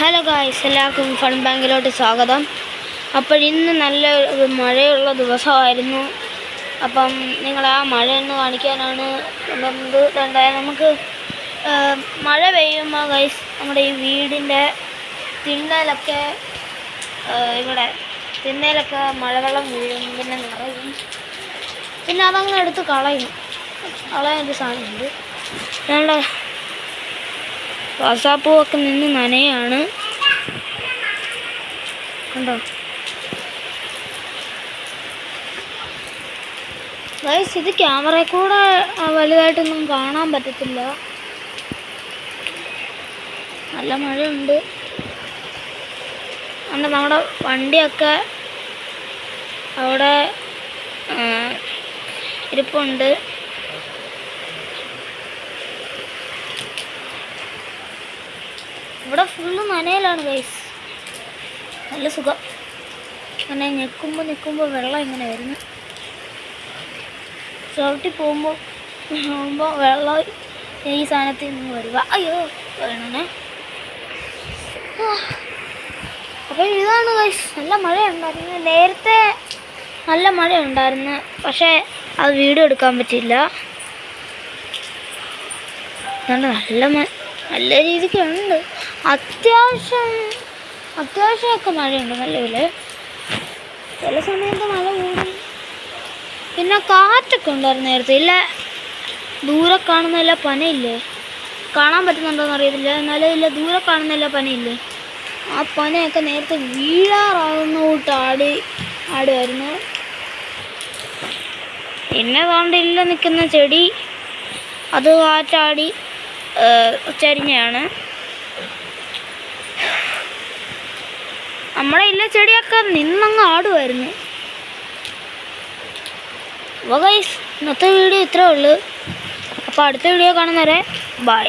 Hello guys, എല്ലാവർക്കും fun ബാങ്കിലോട്ട് സ്വാഗതം. അപ്പോൾ ഇന്ന് നല്ല മഴയുള്ള ദിവസമായിരുന്നു. അപ്പം നിങ്ങൾ ആ മഴ ഒന്ന് കാണിക്കാനാണ് കൊണ്ടുവന്നത്. നമുക്ക് മഴ പെയ്യുമ്പോൾ ഗൈസ് നമ്മുടെ ഈ വീടിൻ്റെ തിണ്ണയിലൊക്കെ മഴവെള്ളം വീഴും, പിന്നെ നിറയും, പിന്നെ അതങ്ങനെ എടുത്ത് കളയാനൊരു സാധനമുണ്ട്. ഞങ്ങളുടെ റോസാപ്പൂവൊക്കെ നിന്ന് നനയാണ് കണ്ടോ ഗൈസ്. ഇത് ക്യാമറയിൽ കൂടെ വലുതായിട്ടൊന്നും കാണാൻ പറ്റത്തില്ല, നല്ല മഴയുണ്ട്. അതുകൊണ്ട് നമ്മുടെ വണ്ടിയൊക്കെ അവിടെ ഇരിപ്പുണ്ട്. ഇവിടെ ഫുള്ള് നനയിലാണ് ഗൈസ്, നല്ല സുഖം. അങ്ങനെ നിൽക്കുമ്പോൾ വെള്ളം ഇങ്ങനെ വരുന്നു. ചവിട്ടി പോകുമ്പോൾ വെള്ളം ഈ സാധനത്തിൽ നിന്ന് വരിക. അയ്യോ വേണേ. അപ്പോൾ ഇതാണ് ഗൈസ്, നല്ല മഴയുണ്ടായിരുന്നു നേരത്തെ, നല്ല മഴയുണ്ടായിരുന്നു. പക്ഷേ അത് വീഡിയോ എടുക്കാൻ പറ്റില്ല. അതുകൊണ്ട് നല്ല രീതിക്ക് ഉണ്ട്. അത്യാവശ്യമൊക്കെ മഴയുണ്ട് നല്ലപോലെ. ചില സമയത്ത് മഴ കൂടും, പിന്നെ കാറ്റൊക്കെ ഉണ്ടായിരുന്നു നേരത്തെ. ഇല്ല, ദൂരെ കാണുന്നില്ല പനയില്ലേ, കാണാൻ പറ്റുന്നുണ്ടോയെന്ന് അറിയത്തില്ല, എന്നാലും ഇല്ല, ദൂരെ കാണുന്നില്ല പനയില്ലേ, ആ പനയൊക്കെ നേരത്തെ വീഴാറാകുന്ന കൂട്ട് ആടുമായിരുന്നു. പിന്നെ അതുകൊണ്ടില്ല നിൽക്കുന്ന ചെടി, അത് കാറ്റാടി ചരിഞ്ഞാണ്. നമ്മുടെ ഇല്ല ചെടിയൊക്കെ നിന്നങ്ങ് ആടുമായിരുന്നു. അപ്പോൾ ഗൈസ്, ഇന്നത്തെ വീഡിയോ ഇത്രേ ഉള്ളൂ. അപ്പോൾ അടുത്ത വീഡിയോ കാണുന്നവരെ ബൈ.